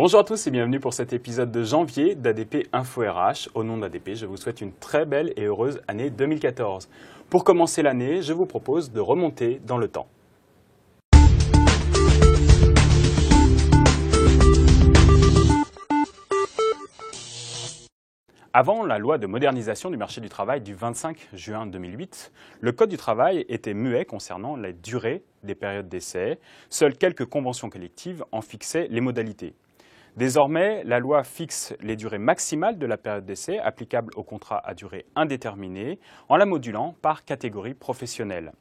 Bonjour à tous et bienvenue pour cet épisode de janvier d'ADP Info RH. Au nom d'ADP, je vous souhaite une très belle et heureuse année 2014. Pour commencer l'année, je vous propose de remonter dans le temps. Avant la loi de modernisation du marché du travail du 25 juin 2008, le Code du travail était muet concernant la durée des périodes d'essai. Seules quelques conventions collectives en fixaient les modalités. Désormais, la loi fixe les durées maximales de la période d'essai applicable aux contrats à durée indéterminée en la modulant par catégorie professionnelle.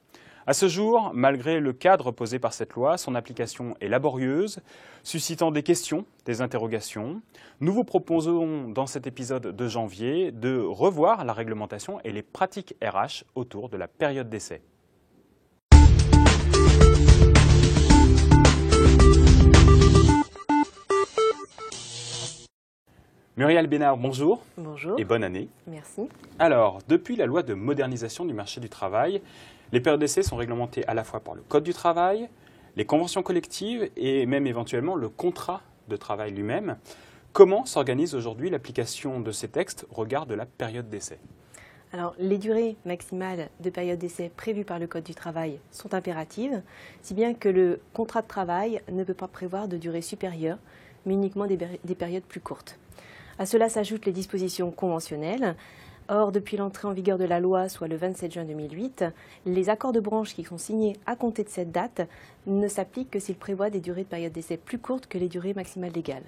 À ce jour, malgré le cadre posé par cette loi, son application est laborieuse, suscitant des questions, des interrogations. Nous vous proposons dans cet épisode de janvier de revoir la réglementation et les pratiques RH autour de la période d'essai. Muriel Bénard, bonjour. Bonjour. Et bonne année. Merci. Alors, depuis la loi de modernisation du marché du travail, les périodes d'essai sont réglementées à la fois par le Code du travail, les conventions collectives et même éventuellement le contrat de travail lui-même. Comment s'organise aujourd'hui l'application de ces textes au regard de la période d'essai ? Alors, les durées maximales de période d'essai prévues par le Code du travail sont impératives, si bien que le contrat de travail ne peut pas prévoir de durée supérieure, mais uniquement des périodes plus courtes. À cela s'ajoutent les dispositions conventionnelles. Or, depuis l'entrée en vigueur de la loi, soit le 27 juin 2008, les accords de branche qui sont signés à compter de cette date ne s'appliquent que s'ils prévoient des durées de période d'essai plus courtes que les durées maximales légales.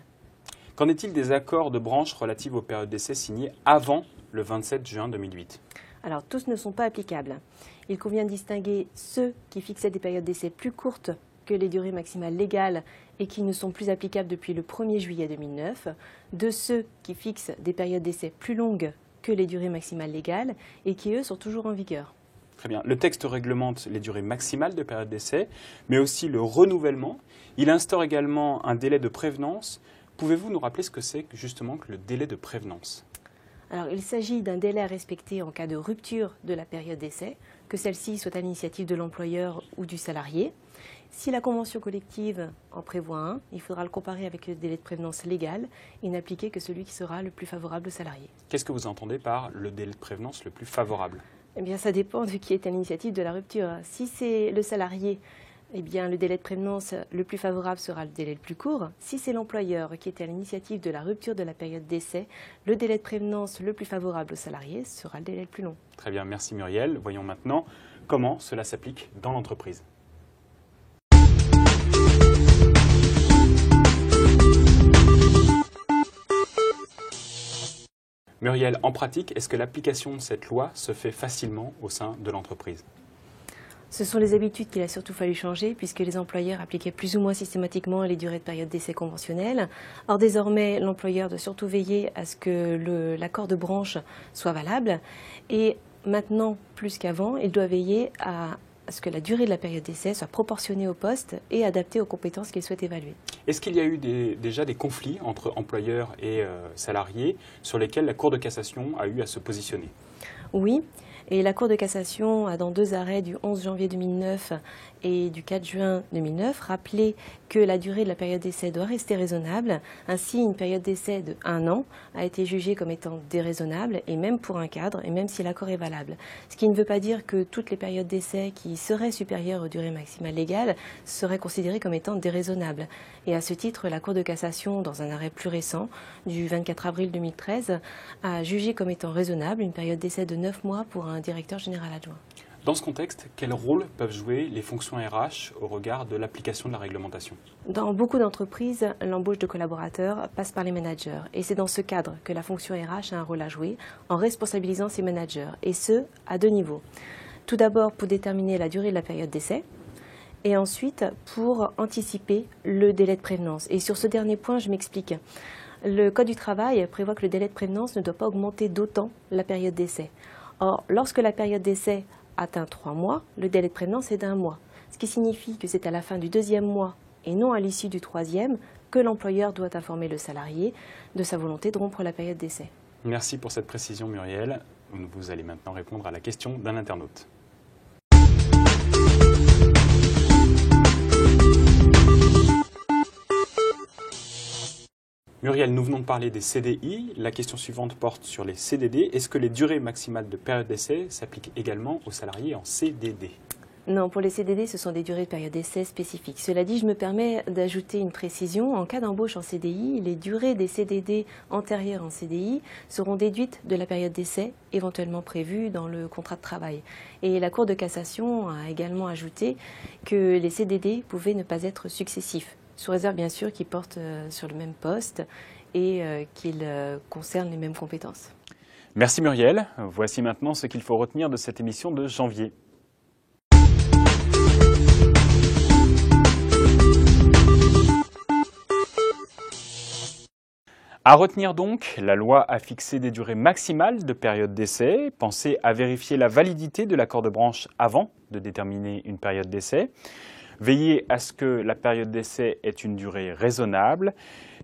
Qu'en est-il des accords de branche relatifs aux périodes d'essai signés avant le 27 juin 2008 ? Alors, tous ne sont pas applicables. Il convient de distinguer ceux qui fixaient des périodes d'essai plus courtes que les durées maximales légales et qui ne sont plus applicables depuis le 1er juillet 2009, de ceux qui fixent des périodes d'essai plus longues que les durées maximales légales et qui, eux, sont toujours en vigueur. Très bien. Le texte réglemente les durées maximales de période d'essai, mais aussi le renouvellement. Il instaure également un délai de prévenance. Pouvez-vous nous rappeler ce que c'est justement que le délai de prévenance ? Alors, il s'agit d'un délai à respecter en cas de rupture de la période d'essai, que celle-ci soit à l'initiative de l'employeur ou du salarié. Si la convention collective en prévoit un, il faudra le comparer avec le délai de prévenance légal et n'appliquer que celui qui sera le plus favorable au salarié. Qu'est-ce que vous entendez par le délai de prévenance le plus favorable ? Eh bien, ça dépend de qui est à l'initiative de la rupture. Si c'est le salarié, eh bien, le délai de prévenance le plus favorable sera le délai le plus court. Si c'est l'employeur qui est à l'initiative de la rupture de la période d'essai, le délai de prévenance le plus favorable au salarié sera le délai le plus long. Très bien, merci Muriel. Voyons maintenant comment cela s'applique dans l'entreprise. Muriel, en pratique, est-ce que l'application de cette loi se fait facilement au sein de l'entreprise ? Ce sont les habitudes qu'il a surtout fallu changer puisque les employeurs appliquaient plus ou moins systématiquement les durées de période d'essai conventionnelles. Or, désormais, l'employeur doit surtout veiller à ce que l'accord de branche soit valable. Et maintenant, plus qu'avant, il doit veiller à ce que la durée de la période d'essai soit proportionnée au poste et adaptée aux compétences qu'il souhaite évaluer. Est-ce qu'il y a eu déjà des conflits entre employeurs et salariés sur lesquels la Cour de cassation a eu à se positionner ? Oui. Et la Cour de cassation a, dans 2 arrêts du 11 janvier 2009 et du 4 juin 2009, rappelé que la durée de la période d'essai doit rester raisonnable. Ainsi, une période d'essai de 1 an a été jugée comme étant déraisonnable, et même pour un cadre, et même si l'accord est valable. Ce qui ne veut pas dire que toutes les périodes d'essai qui seraient supérieures aux durées maximales légales seraient considérées comme étant déraisonnables. Et à ce titre, la Cour de cassation, dans un arrêt plus récent, du 24 avril 2013, a jugé comme étant raisonnable une période d'essai de 9 mois pour un directeur général adjoint. Dans ce contexte, quel rôle peuvent jouer les fonctions RH au regard de l'application de la réglementation ? Dans beaucoup d'entreprises, l'embauche de collaborateurs passe par les managers. Et c'est dans ce cadre que la fonction RH a un rôle à jouer en responsabilisant ses managers, et ce, à 2 niveaux. Tout d'abord pour déterminer la durée de la période d'essai, et ensuite pour anticiper le délai de prévenance. Et sur ce dernier point, je m'explique. Le Code du travail prévoit que le délai de prévenance ne doit pas augmenter d'autant la période d'essai. Or, lorsque la période d'essai atteint 3 mois, le délai de prévenance est d'1 mois. Ce qui signifie que c'est à la fin du 2e mois et non à l'issue du 3e que l'employeur doit informer le salarié de sa volonté de rompre la période d'essai. Merci pour cette précision Muriel. Vous allez maintenant répondre à la question d'un internaute. Muriel, nous venons de parler des CDI. La question suivante porte sur les CDD. Est-ce que les durées maximales de période d'essai s'appliquent également aux salariés en CDD? Non, pour les CDD, ce sont des durées de période d'essai spécifiques. Cela dit, je me permets d'ajouter une précision. En cas d'embauche en CDI, les durées des CDD antérieures en CDI seront déduites de la période d'essai éventuellement prévue dans le contrat de travail. Et la Cour de cassation a également ajouté que les CDD pouvaient ne pas être successifs, sous réserve bien sûr qu'ils portent sur le même poste et qu'ils concernent les mêmes compétences. Merci Muriel. Voici maintenant ce qu'il faut retenir de cette émission de janvier. À retenir donc, la loi a fixé des durées maximales de période d'essai. Pensez à vérifier la validité de l'accord de branche avant de déterminer une période d'essai. Veillez à ce que la période d'essai ait une durée raisonnable.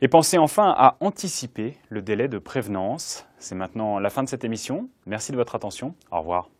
Et pensez enfin à anticiper le délai de prévenance. C'est maintenant la fin de cette émission. Merci de votre attention. Au revoir.